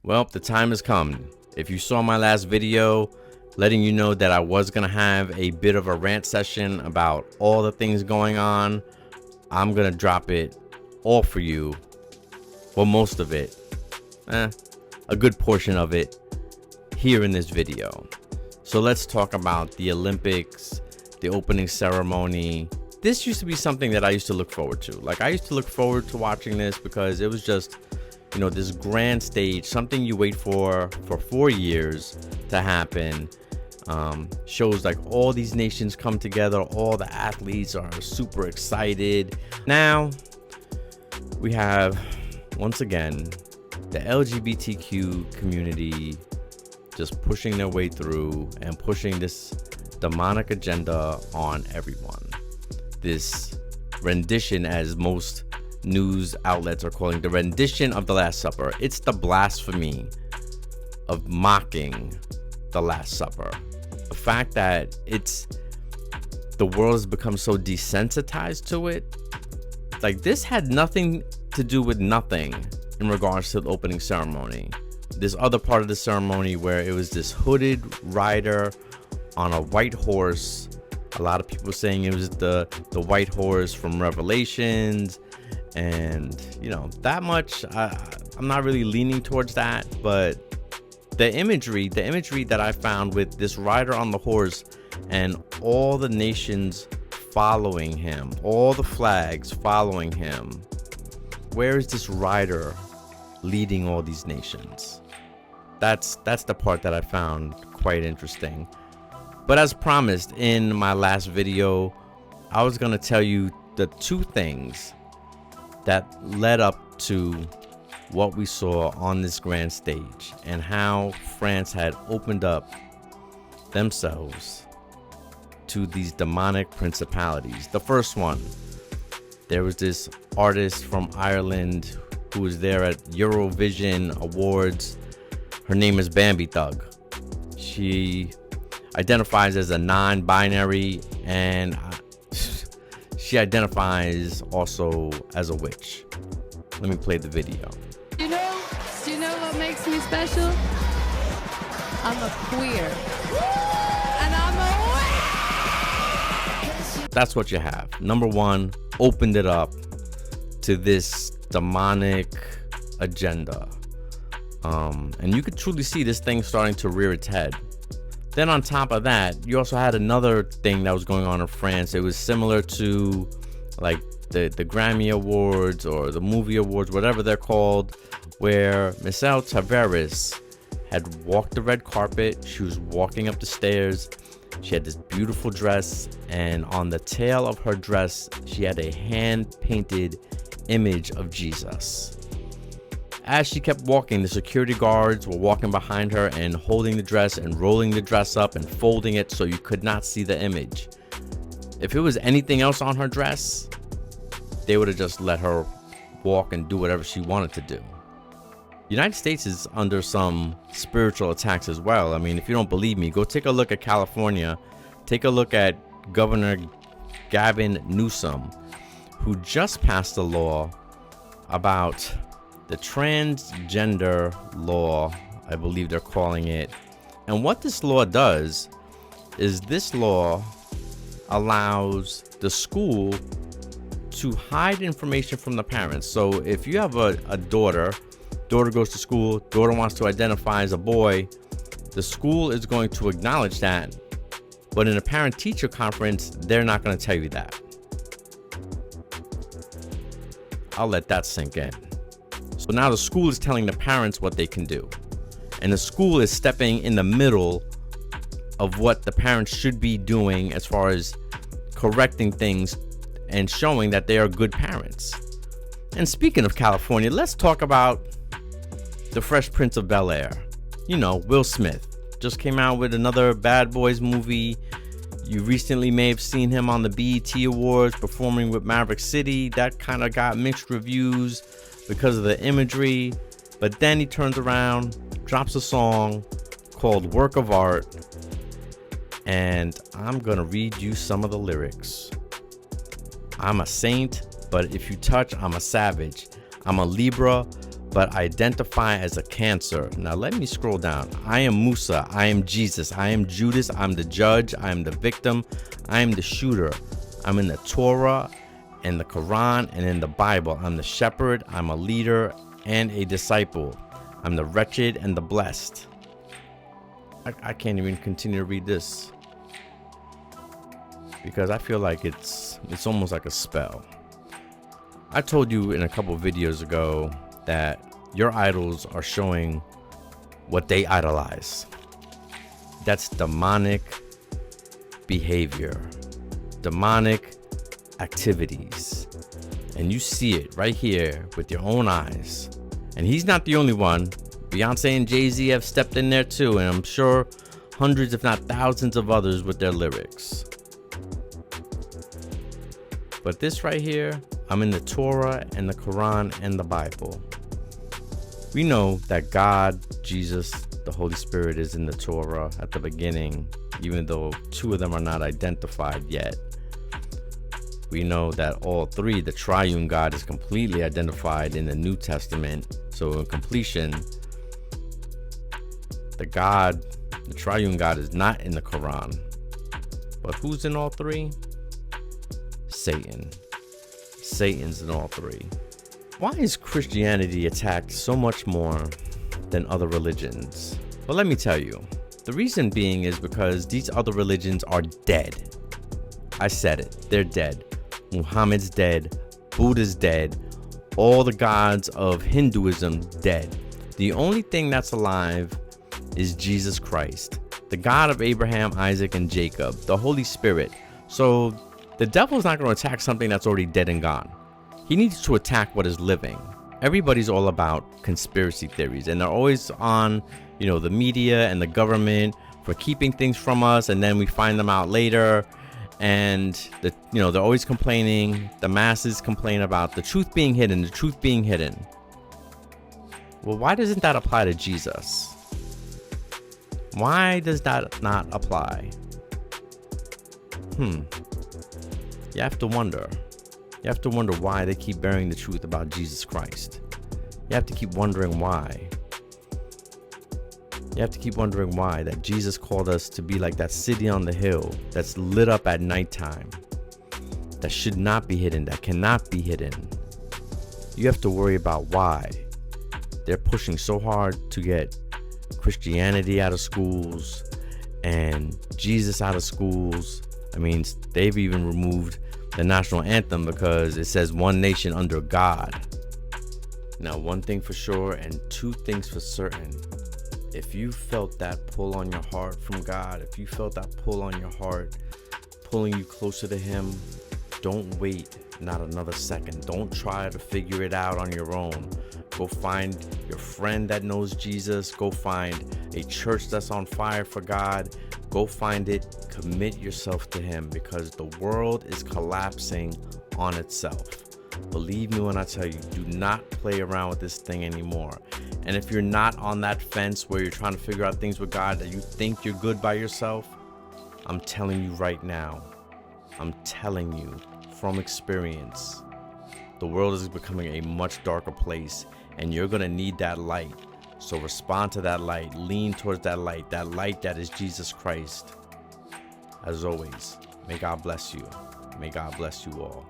Well, the time has come. If you saw my last video letting you know that I was going to have a bit of a rant session about all the things going on, I'm going to drop it all for you. Well, most of it. A good portion of it here in this video. So let's talk about the Olympics, the opening ceremony. This used to be something that I used to look forward to. Like, I used to look forward to watching this because it was just, you know, this grand stage, something you wait for 4 years to happen. Shows like all these nations come together, all the athletes are super excited. Now we have, once again, the LGBTQ community just pushing their way through and pushing this demonic agenda on everyone. This rendition, as most news outlets are calling the rendition of the Last Supper. It's the blasphemy of mocking the Last Supper. The fact that the world has become so desensitized to it. Like, this had nothing to do with nothing in regards to the opening ceremony. This other part of the ceremony where it was this hooded rider on a white horse. A lot of people saying it was the white horse from Revelations. And, you know, that much, I'm not really leaning towards that. But the imagery that I found with this rider on the horse and all the nations following him, all the flags following him. Where is this rider leading all these nations? That's the part that I found quite interesting. But as promised in my last video, I was going to tell you the two things that led up to what we saw on this grand stage and how France had opened up themselves to these demonic principalities. The first one, there was this artist from Ireland who was there at Eurovision Awards. Her name is Bambi Thug. She identifies as a non-binary, and she identifies also as a witch. Let me play the video. Do you know what makes me special? I'm a queer. And I'm a witch! That's what you have. Number one, opened it up to this demonic agenda. And you could truly see this thing starting to rear its head. Then on top of that, you also had another thing that was going on in France. It was similar to like the Grammy Awards or the movie awards, whatever they're called, where Michelle Tavares had walked the red carpet. She was walking up the stairs. She had this beautiful dress, and on the tail of her dress, she had a hand-painted image of Jesus. As she kept walking, the security guards were walking behind her and holding the dress and rolling the dress up and folding it so you could not see the image. If it was anything else on her dress, they would have just let her walk and do whatever she wanted to do. The United States is under some spiritual attacks as well. I mean, if you don't believe me, go take a look at California. Take a look at Governor Gavin Newsom, who just passed a law about the transgender law, I believe they're calling it. And what this law does is this law allows the school to hide information from the parents. So if you have a daughter goes to school, daughter wants to identify as a boy, the school is going to acknowledge that. But in a parent-teacher conference, they're not going to tell you that. I'll let that sink in. So now the school is telling the parents what they can do. And the school is stepping in the middle of what the parents should be doing as far as correcting things and showing that they are good parents. And speaking of California, let's talk about the Fresh Prince of Bel-Air. You know, Will Smith just came out with another Bad Boys movie. You recently may have seen him on the BET Awards performing with Maverick City. That kind of got mixed reviews because of the imagery. But then he turns around, drops a song called Work of Art, and I'm gonna read you some of the lyrics. I'm a saint, but if you touch, I'm a savage. I'm a Libra, but identify as a cancer. Now let me scroll down. I am Musa. I am Jesus. I am Judas. I'm the judge. I am the victim. I am the shooter. I'm in the Torah and the Quran and in the Bible. I'm the shepherd. I'm a leader and a disciple. I'm the wretched and the blessed. I can't even continue to read this because I feel like it's almost like a spell. I told you in a couple videos ago that your idols are showing what they idolize. That's demonic behavior, demonic activities. And you see it right here with your own eyes. And he's not the only one. Beyonce and Jay-Z have stepped in there too, and I'm sure hundreds if not thousands of others with their lyrics. But this right here, I'm in the Torah and the Quran and the Bible. We know that God, Jesus, the Holy Spirit is in the Torah at the beginning, even though two of them are not identified yet. We know that all three, the triune God, is completely identified in the New Testament. So in completion, the triune God is not in the Quran. But who's in all three? Satan. Satan's in all three. Why is Christianity attacked so much more than other religions? Well, let me tell you. The reason being is because these other religions are dead. I said it. They're dead. Muhammad's dead. Buddha's dead. All the gods of Hinduism dead. The only thing that's alive is Jesus Christ, the God of Abraham, Isaac, and Jacob, the Holy Spirit. So the devil's not going to attack something that's already dead and gone. He needs to attack what is living. Everybody's all about conspiracy theories, and they're always on, the media and the government for keeping things from us, and then we find them out later. And they're always complaining. The masses complain about the truth being hidden, the truth being hidden. Well, why doesn't that apply to Jesus? Why does that not apply? You have to wonder. You have to wonder why they keep burying the truth about Jesus Christ. You have to keep wondering why. You have to keep wondering why that Jesus called us to be like that city on the hill that's lit up at nighttime, that should not be hidden, that cannot be hidden. You have to worry about why they're pushing so hard to get Christianity out of schools and Jesus out of schools. I mean, they've even removed the national anthem because it says one nation under God. Now, one thing for sure and two things for certain. If you felt that pull on your heart from God, if you felt that pull on your heart, pulling you closer to Him, don't wait not another second. Don't try to figure it out on your own. Go find your friend that knows Jesus. Go find a church that's on fire for God. Go find it. Commit yourself to Him, because the world is collapsing on itself. Believe me when I tell you, do not play around with this thing anymore. And if you're not on that fence where you're trying to figure out things with God that you think you're good by yourself, I'm telling you right now, I'm telling you from experience, the world is becoming a much darker place, and you're going to need that light. So respond to that light, lean towards that light that is Jesus Christ. As always, may God bless you. May God bless you all.